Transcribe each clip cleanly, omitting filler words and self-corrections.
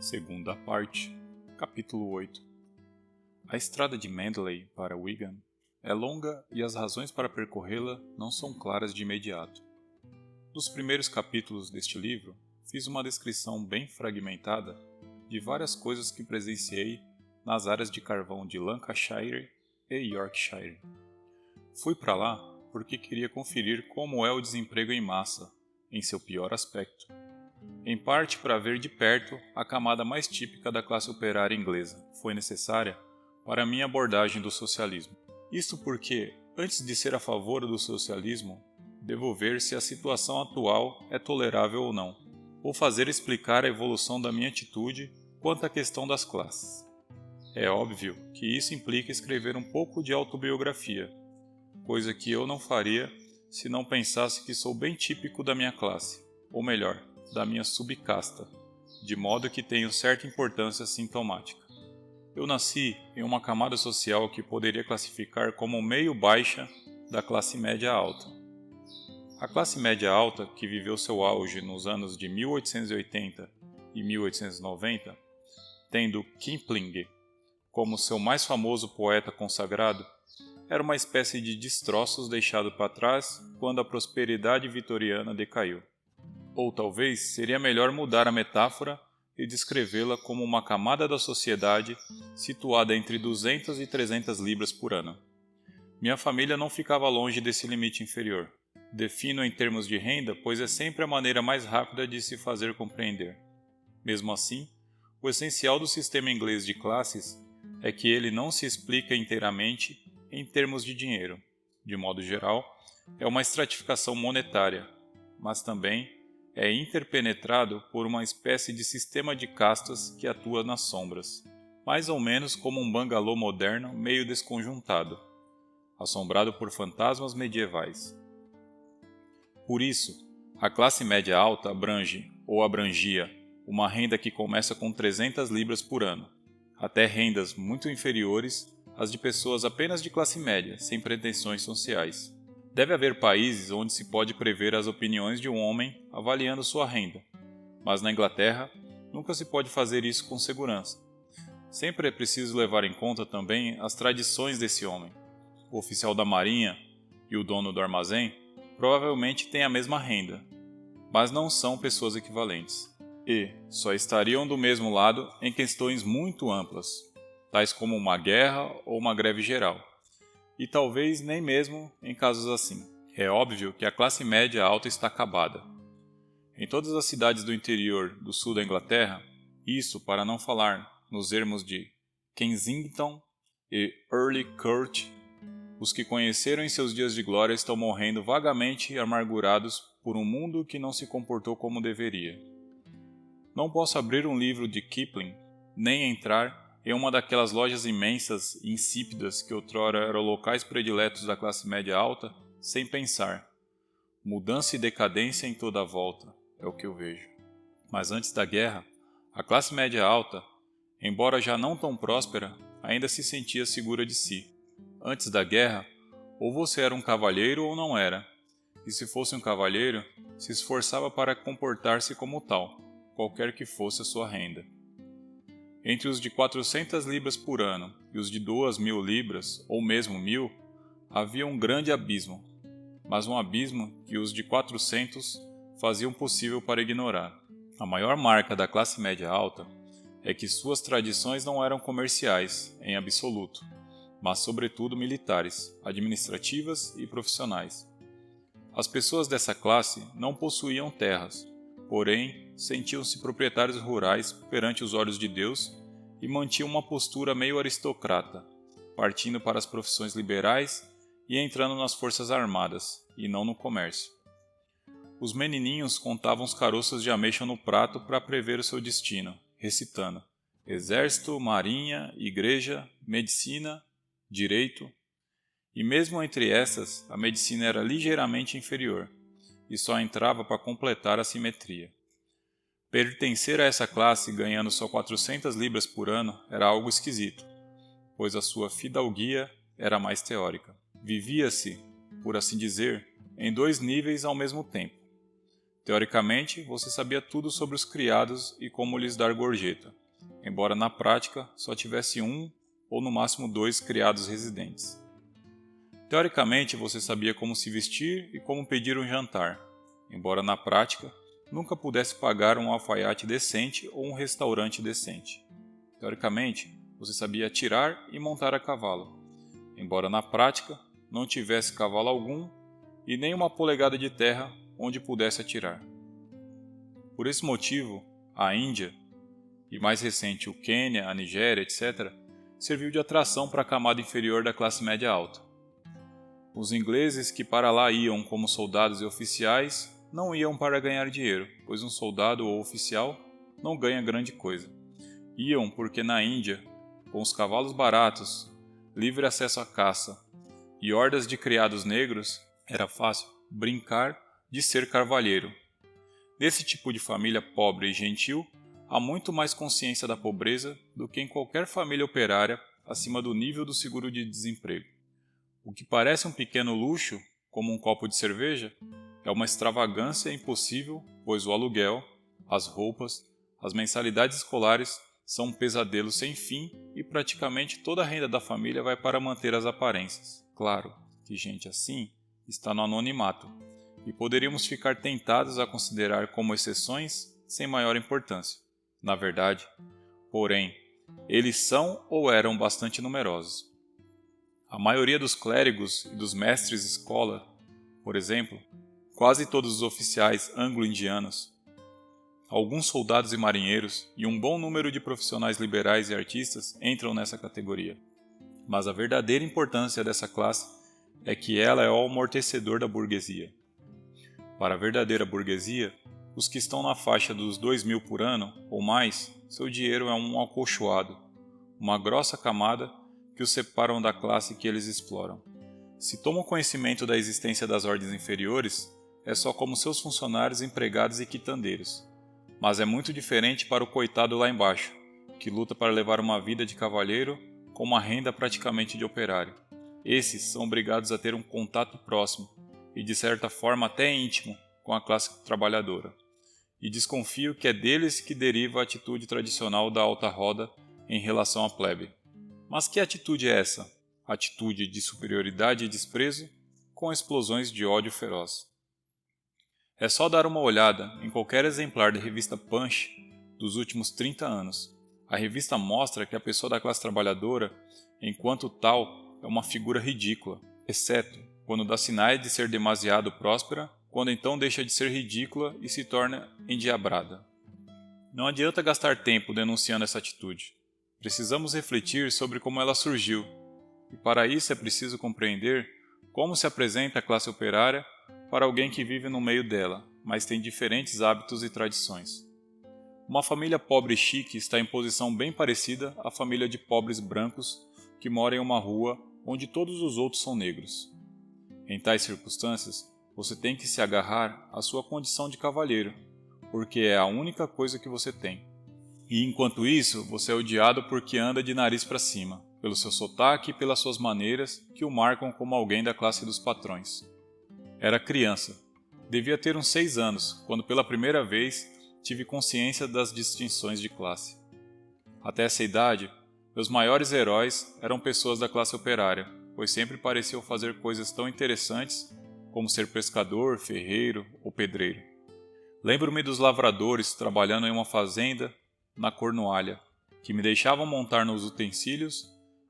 Segunda parte, capítulo 8. A estrada de Manderley para Wigan é longa e as razões para percorrê-la não são claras de imediato. Nos primeiros capítulos deste livro, fiz uma descrição bem fragmentada de várias coisas que presenciei nas áreas de carvão de Lancashire e Yorkshire. Fui para lá porque queria conferir como é o desemprego em massa, em seu pior aspecto. Em parte para ver de perto a camada mais típica da classe operária inglesa, foi necessária para minha abordagem do socialismo. Isto porque, antes de ser a favor do socialismo, devo ver se a situação atual é tolerável ou não, ou fazer explicar a evolução da minha atitude quanto à questão das classes. É óbvio que isso implica escrever um pouco de autobiografia, coisa que eu não faria se não pensasse que sou bem típico da minha classe, ou melhor, da minha subcasta, de modo que tenho certa importância sintomática. Eu nasci em uma camada social que poderia classificar como meio baixa da classe média alta. A classe média alta, que viveu seu auge nos anos de 1880 e 1890, tendo Kipling como seu mais famoso poeta consagrado, era uma espécie de destroços deixado para trás quando a prosperidade vitoriana decaiu. Ou talvez seria melhor mudar a metáfora e descrevê-la como uma camada da sociedade situada entre 200 e 300 libras por ano. Minha família não ficava longe desse limite inferior. Defino em termos de renda, pois é sempre a maneira mais rápida de se fazer compreender. Mesmo assim, o essencial do sistema inglês de classes é que ele não se explica inteiramente em termos de dinheiro. De modo geral, é uma estratificação monetária, mas também é interpenetrado por uma espécie de sistema de castas que atua nas sombras, mais ou menos como um bangalô moderno meio desconjuntado, assombrado por fantasmas medievais. Por isso, a classe média alta abrange, ou abrangia, uma renda que começa com 300 libras por ano, até rendas muito inferiores às de pessoas apenas de classe média, sem pretensões sociais. Deve haver países onde se pode prever as opiniões de um homem avaliando sua renda, mas na Inglaterra nunca se pode fazer isso com segurança. Sempre é preciso levar em conta também as tradições desse homem. O oficial da marinha e o dono do armazém provavelmente têm a mesma renda, mas não são pessoas equivalentes, e só estariam do mesmo lado em questões muito amplas, tais como uma guerra ou uma greve geral. E talvez nem mesmo em casos assim. É óbvio que a classe média alta está acabada. Em todas as cidades do interior do sul da Inglaterra, isso para não falar nos ermos de Kensington e Early Court, os que conheceram em seus dias de glória estão morrendo vagamente amargurados por um mundo que não se comportou como deveria. Não posso abrir um livro de Kipling, nem entrar em uma daquelas lojas imensas e insípidas que outrora eram locais prediletos da classe média alta, sem pensar. Mudança e decadência em toda a volta, é o que eu vejo. Mas antes da guerra, a classe média alta, embora já não tão próspera, ainda se sentia segura de si. Antes da guerra, ou você era um cavalheiro ou não era, e se fosse um cavalheiro, se esforçava para comportar-se como tal, qualquer que fosse a sua renda. Entre os de 400 libras por ano e os de 2.000 libras, ou mesmo 1.000, havia um grande abismo, mas um abismo que os de 400 faziam possível para ignorar. A maior marca da classe média alta é que suas tradições não eram comerciais, em absoluto, mas sobretudo militares, administrativas e profissionais. As pessoas dessa classe não possuíam terras, porém sentiam-se proprietários rurais perante os olhos de Deus e mantinham uma postura meio aristocrata, partindo para as profissões liberais e entrando nas forças armadas, e não no comércio. Os menininhos contavam os caroços de ameixa no prato para prever o seu destino, recitando exército, marinha, igreja, medicina, direito, e mesmo entre essas a medicina era ligeiramente inferior, e só entrava para completar a simetria. Pertencer a essa classe ganhando só 400 libras por ano era algo esquisito, pois a sua fidalguia era mais teórica. Vivia-se, por assim dizer, em dois níveis ao mesmo tempo. Teoricamente, você sabia tudo sobre os criados e como lhes dar gorjeta, embora na prática só tivesse um ou no máximo 2 criados residentes. Teoricamente, você sabia como se vestir e como pedir um jantar, embora na prática nunca pudesse pagar um alfaiate decente ou um restaurante decente. Teoricamente, você sabia atirar e montar a cavalo, embora na prática não tivesse cavalo algum e nem uma polegada de terra onde pudesse atirar. Por esse motivo, a Índia, e mais recente o Quênia, a Nigéria, etc., serviu de atração para a camada inferior da classe média alta. Os ingleses que para lá iam como soldados e oficiais não iam para ganhar dinheiro, pois um soldado ou oficial não ganha grande coisa. Iam porque na Índia, com os cavalos baratos, livre acesso à caça e hordas de criados negros, era fácil brincar de ser carvalheiro. Nesse tipo de família pobre e gentil, há muito mais consciência da pobreza do que em qualquer família operária acima do nível do seguro de desemprego. O que parece um pequeno luxo, como um copo de cerveja, é uma extravagância impossível, pois o aluguel, as roupas, as mensalidades escolares são um pesadelo sem fim e praticamente toda a renda da família vai para manter as aparências. Claro que gente assim está no anonimato, e poderíamos ficar tentados a considerar como exceções sem maior importância. Na verdade, porém, eles são ou eram bastante numerosos. A maioria dos clérigos e dos mestres de escola, por exemplo, quase todos os oficiais anglo-indianos, alguns soldados e marinheiros e um bom número de profissionais liberais e artistas entram nessa categoria. Mas a verdadeira importância dessa classe é que ela é o amortecedor da burguesia. Para a verdadeira burguesia, os que estão na faixa dos 2.000 por ano ou mais, seu dinheiro é um acolchoado, uma grossa camada que os separam da classe que eles exploram. Se tomam conhecimento da existência das ordens inferiores, é só como seus funcionários, empregados e quitandeiros. Mas é muito diferente para o coitado lá embaixo, que luta para levar uma vida de cavalheiro com uma renda praticamente de operário. Esses são obrigados a ter um contato próximo e de certa forma até íntimo com a classe trabalhadora. E desconfio que é deles que deriva a atitude tradicional da alta roda em relação à plebe. Mas que atitude é essa? Atitude de superioridade e desprezo com explosões de ódio feroz. É só dar uma olhada em qualquer exemplar da revista Punch dos últimos 30 anos. A revista mostra que a pessoa da classe trabalhadora, enquanto tal, é uma figura ridícula, exceto quando dá sinais de ser demasiado próspera, quando então deixa de ser ridícula e se torna endiabrada. Não adianta gastar tempo denunciando essa atitude. Precisamos refletir sobre como ela surgiu, e para isso é preciso compreender como se apresenta a classe operária para alguém que vive no meio dela, mas tem diferentes hábitos e tradições. Uma família pobre e chique está em posição bem parecida à família de pobres brancos que mora em uma rua onde todos os outros são negros. Em tais circunstâncias, você tem que se agarrar à sua condição de cavalheiro, porque é a única coisa que você tem. E enquanto isso, você é odiado porque anda de nariz para cima, pelo seu sotaque e pelas suas maneiras que o marcam como alguém da classe dos patrões. Era criança. Devia ter uns 6 anos, quando pela primeira vez tive consciência das distinções de classe. Até essa idade, meus maiores heróis eram pessoas da classe operária, pois sempre pareciam fazer coisas tão interessantes como ser pescador, ferreiro ou pedreiro. Lembro-me dos lavradores trabalhando em uma fazenda na Cornualha, que me deixavam montar nos utensílios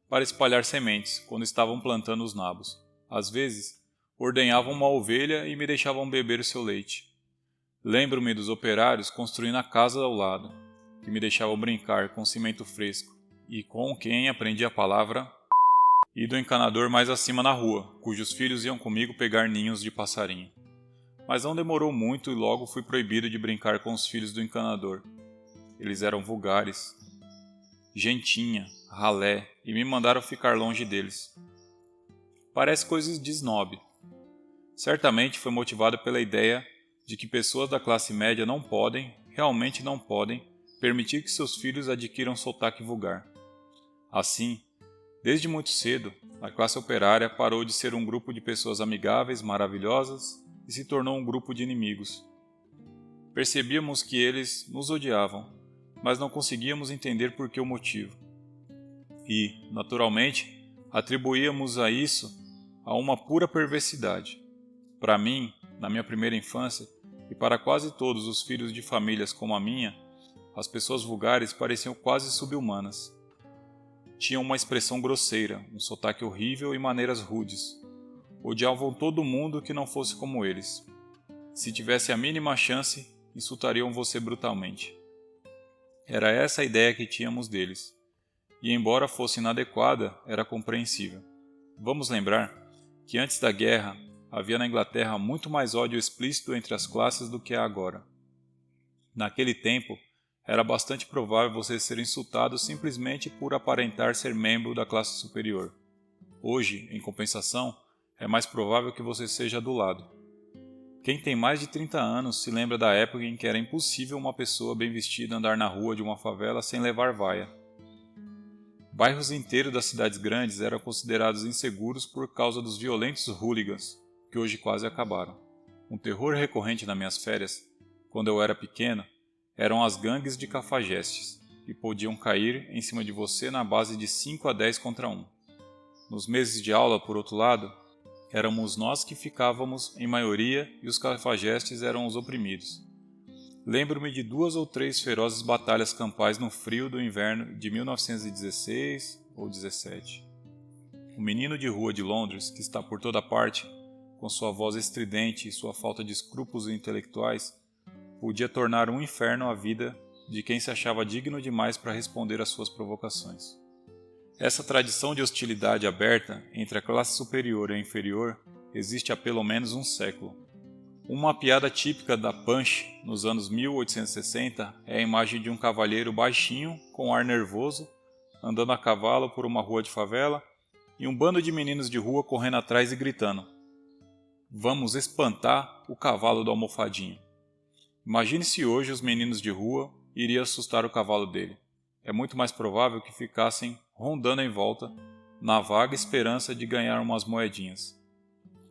para espalhar sementes quando estavam plantando os nabos. Às vezes, ordenhavam uma ovelha e me deixavam beber o seu leite. Lembro-me dos operários construindo a casa ao lado, que me deixavam brincar com cimento fresco, e com quem aprendi a palavra e do encanador mais acima na rua, cujos filhos iam comigo pegar ninhos de passarinho. Mas não demorou muito e logo fui proibido de brincar com os filhos do encanador. Eles eram vulgares, gentinha, ralé, e me mandaram ficar longe deles. Parece coisas de snob. Certamente foi motivado pela ideia de que pessoas da classe média não podem, realmente não podem, permitir que seus filhos adquiram sotaque vulgar. Assim, desde muito cedo, a classe operária parou de ser um grupo de pessoas amigáveis, maravilhosas, e se tornou um grupo de inimigos. Percebíamos que eles nos odiavam, mas não conseguíamos entender por que o motivo. E, naturalmente, atribuíamos a isso a uma pura perversidade. Para mim, na minha primeira infância, e para quase todos os filhos de famílias como a minha, as pessoas vulgares pareciam quase sub-humanas. Tinham uma expressão grosseira, um sotaque horrível e maneiras rudes. Odiavam todo mundo que não fosse como eles. Se tivesse a mínima chance, insultariam você brutalmente. Era essa a ideia que tínhamos deles. E embora fosse inadequada, era compreensível. Vamos lembrar que antes da guerra havia na Inglaterra muito mais ódio explícito entre as classes do que há agora. Naquele tempo, era bastante provável você ser insultado simplesmente por aparentar ser membro da classe superior. Hoje, em compensação, é mais provável que você seja adulado. Quem tem mais de 30 anos se lembra da época em que era impossível uma pessoa bem vestida andar na rua de uma favela sem levar vaia. Bairros inteiros das cidades grandes eram considerados inseguros por causa dos violentos hooligans, que hoje quase acabaram. Um terror recorrente nas minhas férias, quando eu era pequeno, eram as gangues de cafajestes, que podiam cair em cima de você na base de 5 a 10 contra 1. Nos meses de aula, por outro lado, éramos nós que ficávamos em maioria e os cafajestes eram os oprimidos. Lembro-me de 2 ou 3 ferozes batalhas campais no frio do inverno de 1916 ou 17. O menino de rua de Londres, que está por toda parte, com sua voz estridente e sua falta de escrúpulos intelectuais, podia tornar um inferno a vida de quem se achava digno demais para responder às suas provocações. Essa tradição de hostilidade aberta entre a classe superior e a inferior existe há pelo menos um século. Uma piada típica da Punch nos anos 1860 é a imagem de um cavalheiro baixinho, com ar nervoso, andando a cavalo por uma rua de favela e um bando de meninos de rua correndo atrás e gritando: "Vamos espantar o cavalo do almofadinho." Imagine se hoje os meninos de rua iriam assustar o cavalo dele. É muito mais provável que ficassem rondando em volta, na vaga esperança de ganhar umas moedinhas.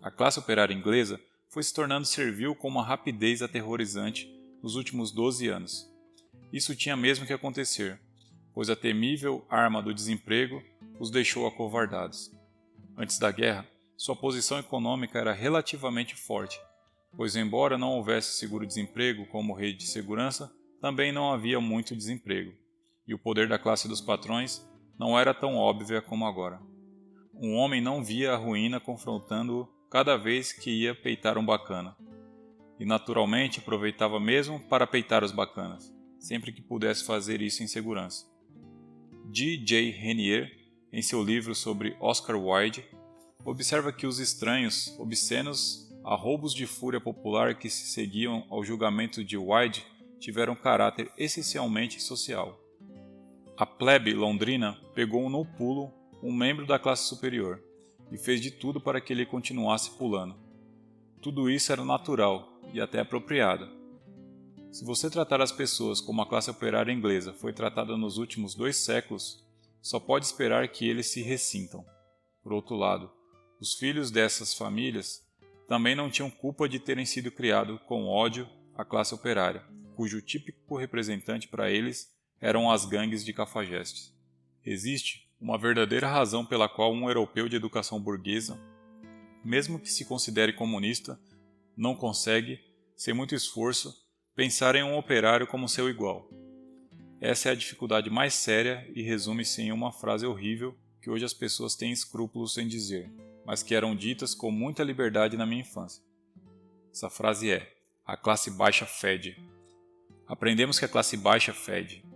A classe operária inglesa foi se tornando servil com uma rapidez aterrorizante nos últimos 12 anos. Isso tinha mesmo que acontecer, pois a temível arma do desemprego os deixou acovardados. Antes da guerra, sua posição econômica era relativamente forte, pois embora não houvesse seguro-desemprego como rede de segurança, também não havia muito desemprego, e o poder da classe dos patrões não era tão óbvio como agora. Um homem não via a ruína confrontando-o cada vez que ia peitar um bacana, e naturalmente aproveitava mesmo para peitar os bacanas, sempre que pudesse fazer isso em segurança. J. Renier, em seu livro sobre Oscar Wilde, observa que os estranhos, obscenos arroubos de fúria popular que se seguiam ao julgamento de Wilde tiveram caráter essencialmente social. A plebe londrina pegou no pulo um membro da classe superior e fez de tudo para que ele continuasse pulando. Tudo isso era natural e até apropriado. Se você tratar as pessoas como a classe operária inglesa foi tratada nos últimos 2 séculos, só pode esperar que eles se ressintam. Por outro lado, os filhos dessas famílias também não tinham culpa de terem sido criados com ódio à classe operária, cujo típico representante para eles eram as gangues de cafajestes. Existe uma verdadeira razão pela qual um europeu de educação burguesa, mesmo que se considere comunista, não consegue, sem muito esforço, pensar em um operário como seu igual. Essa é a dificuldade mais séria e resume-se em uma frase horrível que hoje as pessoas têm escrúpulos em dizer, mas que eram ditas com muita liberdade na minha infância. Essa frase é: a classe baixa fede. Aprendemos que a classe baixa fede.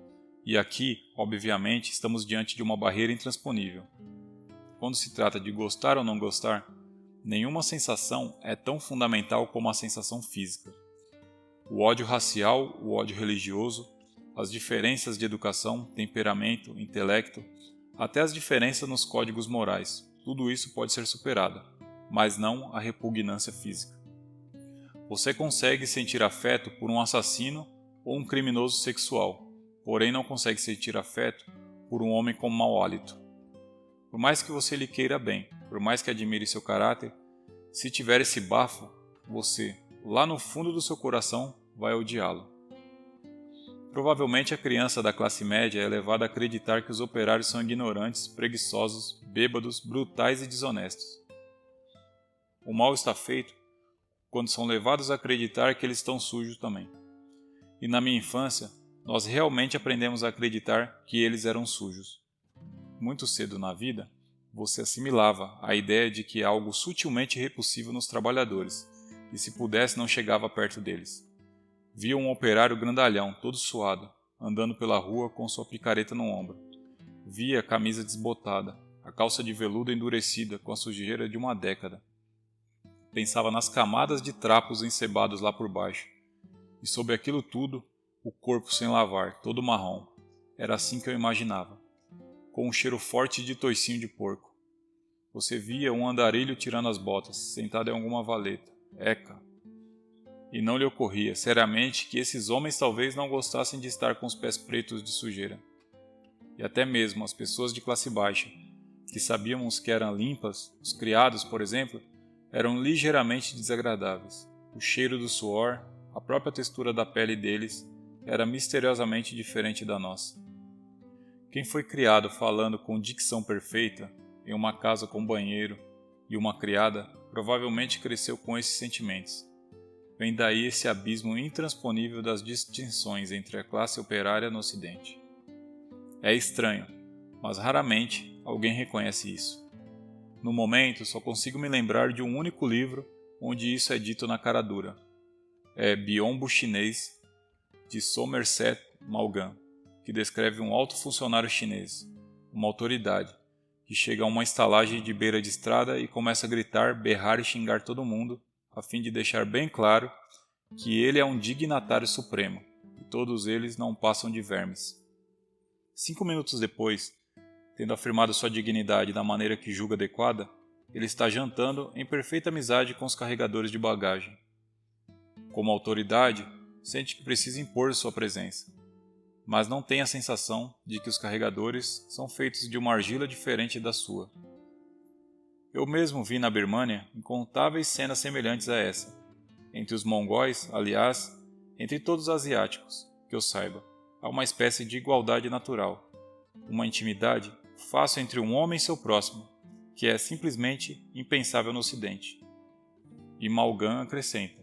E aqui, obviamente, estamos diante de uma barreira intransponível. Quando se trata de gostar ou não gostar, nenhuma sensação é tão fundamental como a sensação física. O ódio racial, o ódio religioso, as diferenças de educação, temperamento, intelecto, até as diferenças nos códigos morais, tudo isso pode ser superado, mas não a repugnância física. Você consegue sentir afeto por um assassino ou um criminoso sexual, porém não consegue sentir afeto por um homem com mau hálito. Por mais que você lhe queira bem, por mais que admire seu caráter, se tiver esse bafo, você, lá no fundo do seu coração, vai odiá-lo. Provavelmente a criança da classe média é levada a acreditar que os operários são ignorantes, preguiçosos, bêbados, brutais e desonestos. O mal está feito quando são levados a acreditar que eles estão sujos também. E na minha infância, nós realmente aprendemos a acreditar que eles eram sujos. Muito cedo na vida, você assimilava a ideia de que algo sutilmente repulsivo nos trabalhadores, e se pudesse não chegava perto deles. Via um operário grandalhão, todo suado, andando pela rua com sua picareta no ombro. Via a camisa desbotada, a calça de veludo endurecida com a sujeira de uma década. Pensava nas camadas de trapos encebados lá por baixo. E sob aquilo tudo, o corpo sem lavar, todo marrom. Era assim que eu imaginava. Com um cheiro forte de toicinho de porco. Você via um andarilho tirando as botas, sentado em alguma valeta. Eca! E não lhe ocorria, seriamente, que esses homens talvez não gostassem de estar com os pés pretos de sujeira. E até mesmo as pessoas de classe baixa, que sabíamos que eram limpas, os criados, por exemplo, eram ligeiramente desagradáveis. O cheiro do suor, a própria textura da pele deles, era misteriosamente diferente da nossa. Quem foi criado falando com dicção perfeita, em uma casa com banheiro e uma criada, provavelmente cresceu com esses sentimentos. Vem daí esse abismo intransponível das distinções entre a classe operária no Ocidente. É estranho, mas raramente alguém reconhece isso. No momento, só consigo me lembrar de um único livro onde isso é dito na cara dura. É Biombo Chinês, de Somerset Maugham, que descreve um alto funcionário chinês, uma autoridade, que chega a uma estalagem de beira de estrada e começa a gritar, berrar e xingar todo mundo, a fim de deixar bem claro que ele é um dignatário supremo, e todos eles não passam de vermes. 5 minutos depois, tendo afirmado sua dignidade da maneira que julga adequada, ele está jantando em perfeita amizade com os carregadores de bagagem. Como autoridade, sente que precisa impor sua presença, mas não tem a sensação de que os carregadores são feitos de uma argila diferente da sua. Eu mesmo vi na Birmânia incontáveis cenas semelhantes a essa. Entre os mongóis, aliás, entre todos os asiáticos, que eu saiba, há uma espécie de igualdade natural, uma intimidade fácil entre um homem e seu próximo, que é simplesmente impensável no Ocidente. E Maugham acrescenta: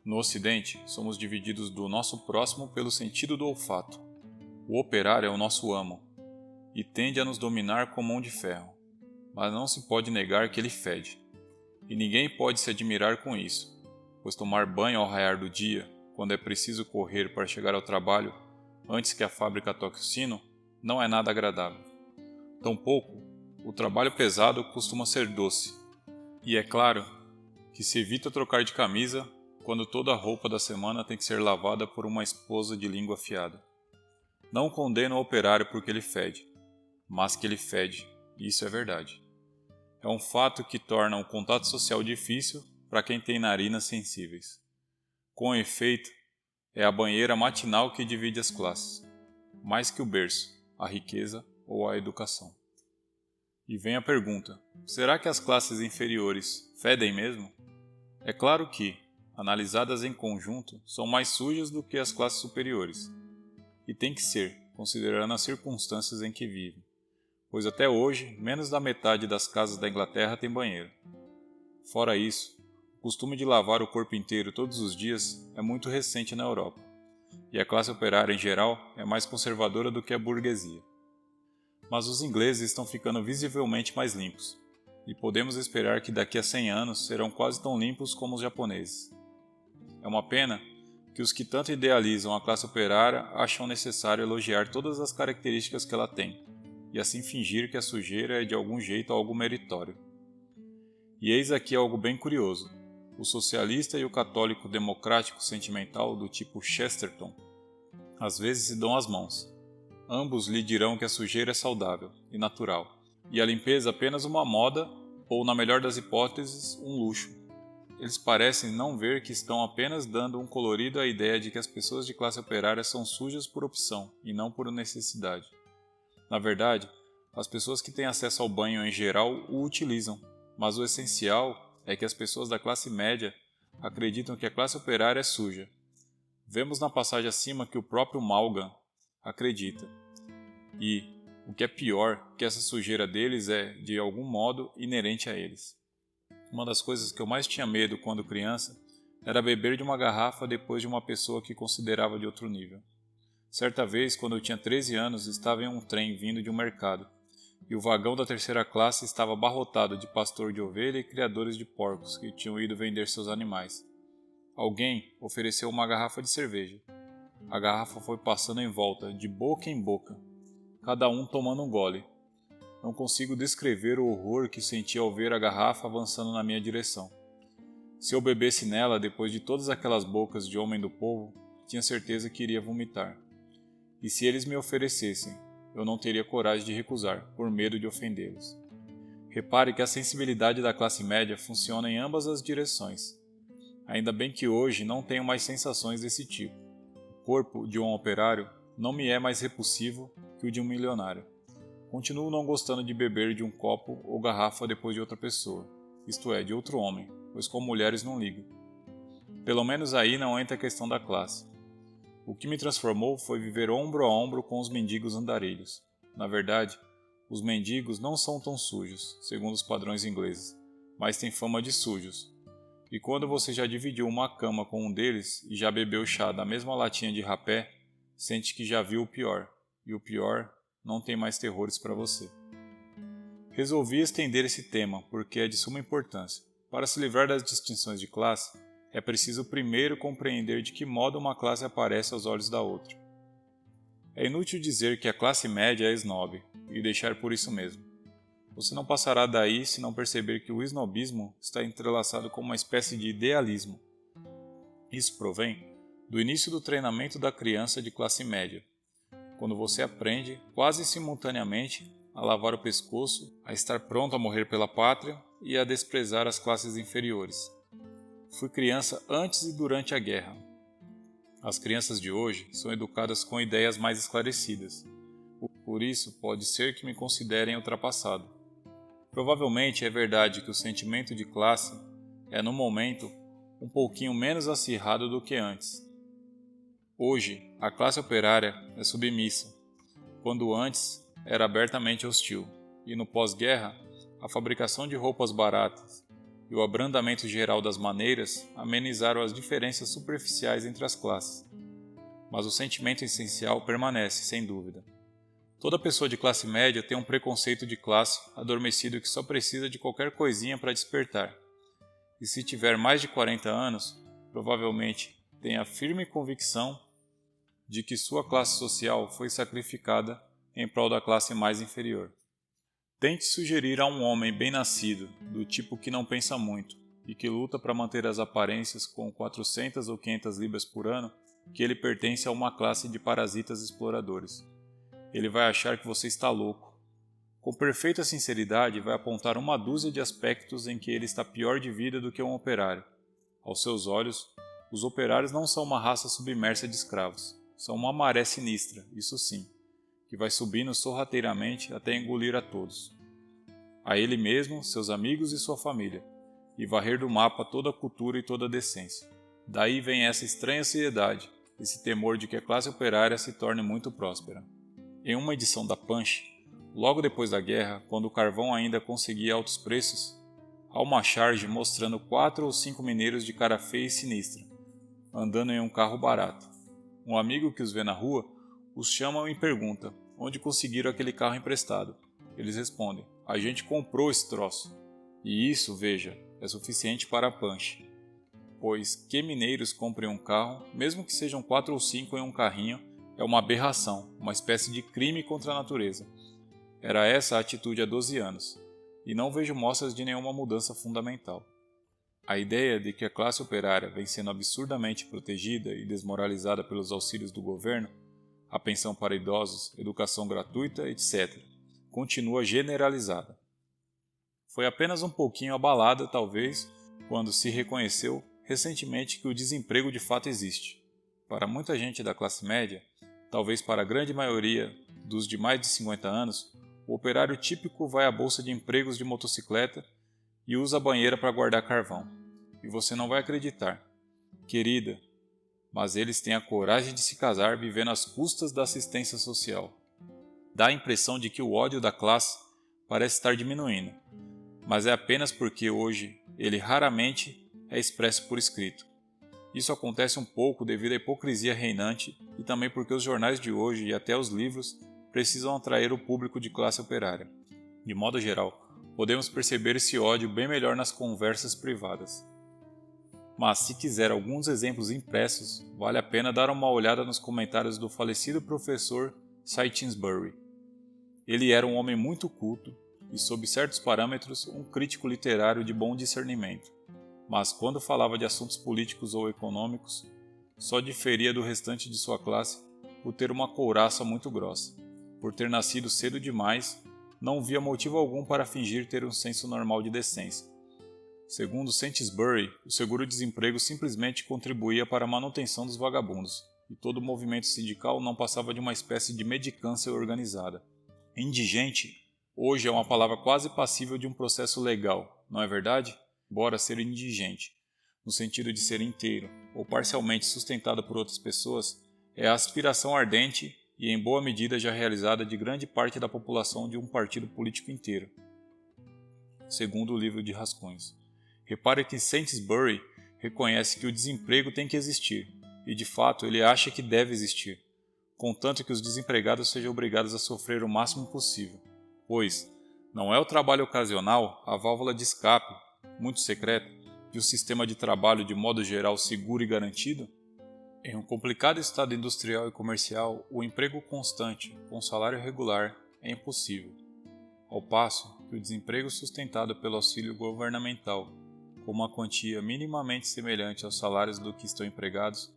no Ocidente, somos divididos do nosso próximo pelo sentido do olfato. O operário é o nosso amo, e tende a nos dominar com mão de ferro. Mas não se pode negar que ele fede. E ninguém pode se admirar com isso, pois tomar banho ao raiar do dia, quando é preciso correr para chegar ao trabalho antes que a fábrica toque o sino, não é nada agradável. Tampouco, o trabalho pesado costuma ser doce. E é claro que se evita trocar de camisa quando toda a roupa da semana tem que ser lavada por uma esposa de língua afiada. Não condeno o operário porque ele fede, mas que ele fede, isso é verdade. É um fato que torna o contato social difícil para quem tem narinas sensíveis. Com efeito, é a banheira matinal que divide as classes, mais que o berço, a riqueza ou a educação. E vem a pergunta: será que as classes inferiores fedem mesmo? É claro que, analisadas em conjunto, são mais sujas do que as classes superiores. E tem que ser, considerando as circunstâncias em que vivem, pois até hoje menos da metade das casas da Inglaterra tem banheiro. Fora isso, o costume de lavar o corpo inteiro todos os dias é muito recente na Europa, e a classe operária em geral é mais conservadora do que a burguesia. Mas os ingleses estão ficando visivelmente mais limpos, e podemos esperar que daqui a 100 anos serão quase tão limpos como os japoneses. É uma pena que os que tanto idealizam a classe operária acham necessário elogiar todas as características que ela tem, e assim fingir que a sujeira é de algum jeito algo meritório. E eis aqui algo bem curioso. O socialista e o católico democrático sentimental do tipo Chesterton às vezes se dão as mãos. Ambos lhe dirão que a sujeira é saudável e natural, e a limpeza apenas uma moda ou, na melhor das hipóteses, um luxo. Eles parecem não ver que estão apenas dando um colorido à ideia de que as pessoas de classe operária são sujas por opção e não por necessidade. Na verdade, as pessoas que têm acesso ao banho em geral o utilizam, mas o essencial é que as pessoas da classe média acreditam que a classe operária é suja, Vemos na passagem acima que o próprio Malgan acredita. E, o que é pior, que essa sujeira deles é, de algum modo, inerente a eles. Uma das coisas que eu mais tinha medo quando criança era beber de uma garrafa depois de uma pessoa que considerava de outro nível. Certa vez, quando eu tinha 13 anos, estava em um trem vindo de um mercado, e o vagão da terceira classe estava abarrotado de pastor de ovelha e criadores de porcos que tinham ido vender seus animais. Alguém ofereceu uma garrafa de cerveja. A garrafa foi passando em volta, de boca em boca, cada um tomando um gole. Não consigo descrever o horror que senti ao ver a garrafa avançando na minha direção. Se eu bebesse nela depois de todas aquelas bocas de homem do povo, tinha certeza que iria vomitar. E se eles me oferecessem, eu não teria coragem de recusar, por medo de ofendê-los. Repare que a sensibilidade da classe média funciona em ambas as direções. Ainda bem que hoje não tenho mais sensações desse tipo. O corpo de um operário não me é mais repulsivo que o de um milionário. Continuo não gostando de beber de um copo ou garrafa depois de outra pessoa, isto é, de outro homem, pois com mulheres não ligo. Pelo menos aí não entra a questão da classe. O que me transformou foi viver ombro a ombro com os mendigos andarilhos. Na verdade, os mendigos não são tão sujos, segundo os padrões ingleses, mas têm fama de sujos. E quando você já dividiu uma cama com um deles e já bebeu chá da mesma latinha de rapé, sente que já viu o pior, e o pior não tem mais terrores para você. Resolvi estender esse tema porque é de suma importância. Para se livrar das distinções de classe, é preciso primeiro compreender de que modo uma classe aparece aos olhos da outra. É inútil dizer que a classe média é snob, e deixar por isso mesmo. Você não passará daí se não perceber que o snobismo está entrelaçado com uma espécie de idealismo. Isso provém do início do treinamento da criança de classe média, quando você aprende, quase simultaneamente, a lavar o pescoço, a estar pronto a morrer pela pátria e a desprezar as classes inferiores. Fui criança antes e durante a guerra. As crianças de hoje são educadas com ideias mais esclarecidas. Por isso, pode ser que me considerem ultrapassado. Provavelmente é verdade que o sentimento de classe é, no momento, um pouquinho menos acirrado do que antes. Hoje, a classe operária é submissa, quando antes era abertamente hostil, e no pós-guerra, a fabricação de roupas baratas e o abrandamento geral das maneiras amenizaram as diferenças superficiais entre as classes. Mas o sentimento essencial permanece, sem dúvida. Toda pessoa de classe média tem um preconceito de classe adormecido que só precisa de qualquer coisinha para despertar. E se tiver mais de 40 anos, provavelmente tem a firme convicção de que sua classe social foi sacrificada em prol da classe mais inferior. Tente sugerir a um homem bem-nascido, do tipo que não pensa muito e que luta para manter as aparências com 400 ou 500 libras por ano, que ele pertence a uma classe de parasitas exploradores. Ele vai achar que você está louco. Com perfeita sinceridade, vai apontar uma dúzia de aspectos em que ele está pior de vida do que um operário. Aos seus olhos, os operários não são uma raça submersa de escravos. São uma maré sinistra, isso sim, que vai subindo sorrateiramente até engolir a todos. A ele mesmo, seus amigos e sua família, e varrer do mapa toda a cultura e toda a decência. Daí vem essa estranha ansiedade, esse temor de que a classe operária se torne muito próspera. Em uma edição da Punch, logo depois da guerra, quando o carvão ainda conseguia altos preços, há uma charge mostrando 4 ou 5 mineiros de cara feia e sinistra, andando em um carro barato. Um amigo que os vê na rua os chama e pergunta onde conseguiram aquele carro emprestado. Eles respondem: a gente comprou esse troço. E isso, veja, é suficiente para a Punch. Pois que mineiros comprem um carro, mesmo que sejam 4 ou 5 em um carrinho, é uma aberração, uma espécie de crime contra a natureza. Era essa a atitude há 12 anos, e não vejo mostras de nenhuma mudança fundamental. A ideia de que a classe operária vem sendo absurdamente protegida e desmoralizada pelos auxílios do governo, a pensão para idosos, educação gratuita, etc., continua generalizada. Foi apenas um pouquinho abalada, talvez, quando se reconheceu recentemente que o desemprego de fato existe. Para muita gente da classe média, talvez para a grande maioria dos de mais de 50 anos, o operário típico vai à bolsa de empregos de motocicleta e usa a banheira para guardar carvão. E você não vai acreditar. Querida, mas eles têm a coragem de se casar vivendo às custas da assistência social. Dá a impressão de que o ódio da classe parece estar diminuindo, mas é apenas porque hoje ele raramente é expresso por escrito. Isso acontece um pouco devido à hipocrisia reinante e também porque os jornais de hoje e até os livros precisam atrair o público de classe operária. De modo geral, podemos perceber esse ódio bem melhor nas conversas privadas. Mas se quiser alguns exemplos impressos, vale a pena dar uma olhada nos comentários do falecido professor Sainsbury. Ele era um homem muito culto e, sob certos parâmetros, um crítico literário de bom discernimento. Mas quando falava de assuntos políticos ou econômicos, só diferia do restante de sua classe por ter uma couraça muito grossa. Por ter nascido cedo demais, não via motivo algum para fingir ter um senso normal de decência. Segundo Sainsbury, o seguro-desemprego simplesmente contribuía para a manutenção dos vagabundos, e todo o movimento sindical não passava de uma espécie de mendicância organizada. Indigente, hoje é uma palavra quase passível de um processo legal, não é verdade? Embora ser indigente, no sentido de ser inteiro ou parcialmente sustentado por outras pessoas, é a aspiração ardente e em boa medida já realizada de grande parte da população de um partido político inteiro, segundo o livro de Rascunhos. Repare que Sainsbury reconhece que o desemprego tem que existir, e de fato ele acha que deve existir, contanto que os desempregados sejam obrigados a sofrer o máximo possível, pois não é o trabalho ocasional a válvula de escape, muito secreto, de um sistema de trabalho de modo geral seguro e garantido? Em um complicado estado industrial e comercial, o emprego constante, com salário regular, é impossível, ao passo que o desemprego sustentado pelo auxílio governamental, com uma quantia minimamente semelhante aos salários do que estão empregados,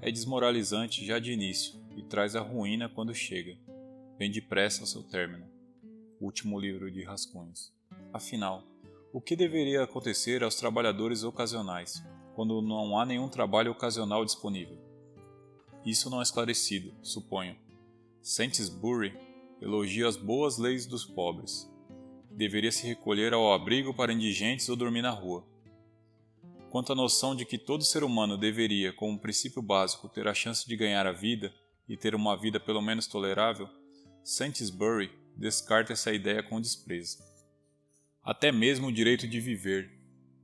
é desmoralizante já de início e traz a ruína quando chega, bem depressa ao seu término. Último livro de Rascunhos. Afinal, o que deveria acontecer aos trabalhadores ocasionais, quando não há nenhum trabalho ocasional disponível? Isso não é esclarecido, suponho. Sainsbury elogia as boas leis dos pobres. Deveria se recolher ao abrigo para indigentes ou dormir na rua. Quanto à noção de que todo ser humano deveria, como princípio básico, ter a chance de ganhar a vida e ter uma vida pelo menos tolerável, Sainsbury descarta essa ideia com desprezo. Até mesmo o direito de viver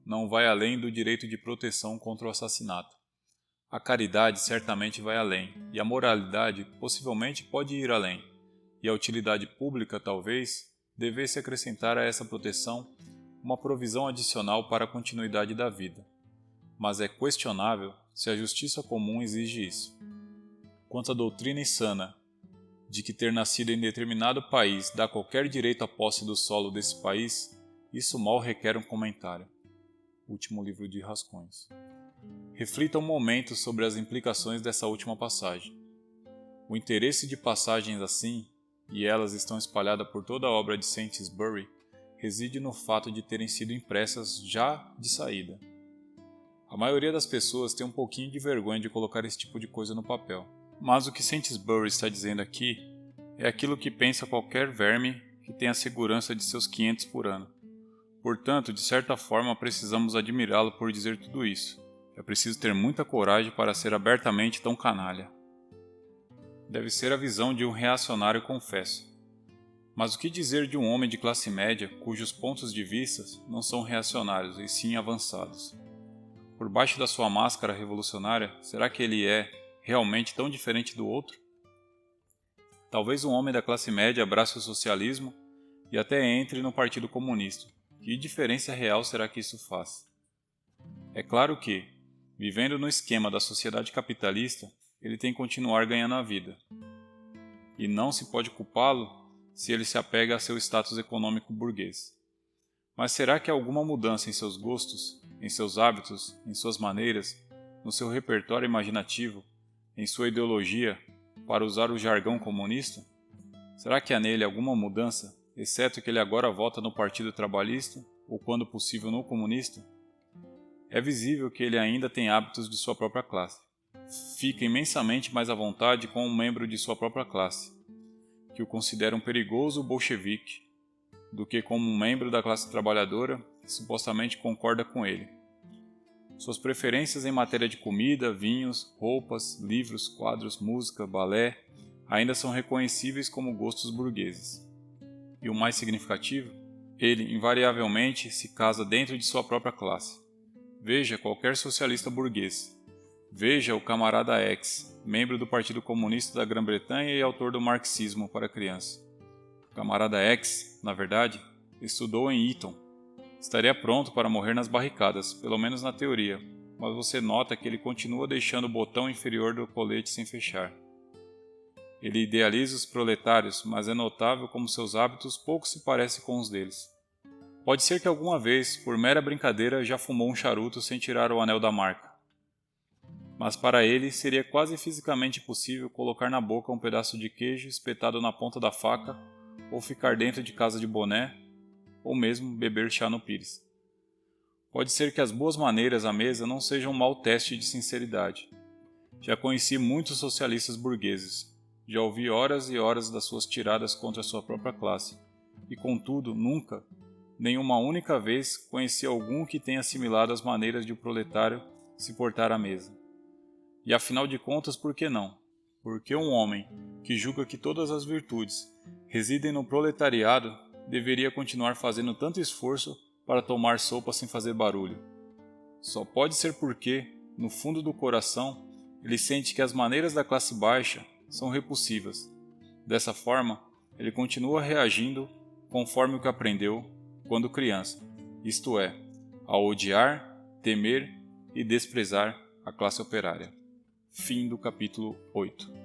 não vai além do direito de proteção contra o assassinato. A caridade certamente vai além, e a moralidade possivelmente pode ir além, e a utilidade pública talvez devesse acrescentar a essa proteção uma provisão adicional para a continuidade da vida. Mas é questionável se a justiça comum exige isso. Quanto à doutrina insana de que ter nascido em determinado país dá qualquer direito à posse do solo desse país, isso mal requer um comentário. Último livro de Rascunhos. Reflita um momento sobre as implicações dessa última passagem. O interesse de passagens assim, e elas estão espalhadas por toda a obra de Sainsbury, reside no fato de terem sido impressas já de saída. A maioria das pessoas tem um pouquinho de vergonha de colocar esse tipo de coisa no papel. Mas o que Sainsbury está dizendo aqui é aquilo que pensa qualquer verme que tem a segurança de seus 500 por ano. Portanto, de certa forma, precisamos admirá-lo por dizer tudo isso. É preciso ter muita coragem para ser abertamente tão canalha. Deve ser a visão de um reacionário confesso. Mas o que dizer de um homem de classe média cujos pontos de vista não são reacionários e sim avançados? Por baixo da sua máscara revolucionária, será que ele é realmente tão diferente do outro? Talvez um homem da classe média abrace o socialismo e até entre no Partido Comunista. Que diferença real será que isso faz? É claro que, vivendo no esquema da sociedade capitalista, ele tem que continuar ganhando a vida. E não se pode culpá-lo se ele se apega a seu status econômico burguês. Mas será que há alguma mudança em seus gostos, em seus hábitos, em suas maneiras, no seu repertório imaginativo, em sua ideologia, para usar o jargão comunista? Será que há nele alguma mudança, exceto que ele agora vota no Partido Trabalhista ou, quando possível, no comunista? É visível que ele ainda tem hábitos de sua própria classe. Fica imensamente mais à vontade com um membro de sua própria classe, que o considera um perigoso bolchevique, do que como um membro da classe trabalhadora que supostamente concorda com ele. Suas preferências em matéria de comida, vinhos, roupas, livros, quadros, música, balé ainda são reconhecíveis como gostos burgueses. E o mais significativo, ele invariavelmente se casa dentro de sua própria classe. Veja qualquer socialista burguês. Veja o camarada X, membro do Partido Comunista da Grã-Bretanha e autor do Marxismo para criança. O camarada X, na verdade, estudou em Eton. Estaria pronto para morrer nas barricadas, pelo menos na teoria, mas você nota que ele continua deixando o botão inferior do colete sem fechar. Ele idealiza os proletários, mas é notável como seus hábitos pouco se parecem com os deles. Pode ser que alguma vez, por mera brincadeira, já fumou um charuto sem tirar o anel da marca. Mas para ele seria quase fisicamente impossível colocar na boca um pedaço de queijo espetado na ponta da faca, ou ficar dentro de casa de boné, ou mesmo beber chá no pires. Pode ser que as boas maneiras à mesa não sejam um mau teste de sinceridade. Já conheci muitos socialistas burgueses, já ouvi horas e horas das suas tiradas contra a sua própria classe, e contudo nunca, nem uma única vez, conheci algum que tenha assimilado as maneiras de um proletário se portar à mesa. E afinal de contas, por que não? Porque um homem que julga que todas as virtudes residem no proletariado deveria continuar fazendo tanto esforço para tomar sopa sem fazer barulho. Só pode ser porque, no fundo do coração, ele sente que as maneiras da classe baixa são repulsivas. Dessa forma, ele continua reagindo conforme o que aprendeu quando criança, isto é, a odiar, temer e desprezar a classe operária. Fim do capítulo 8.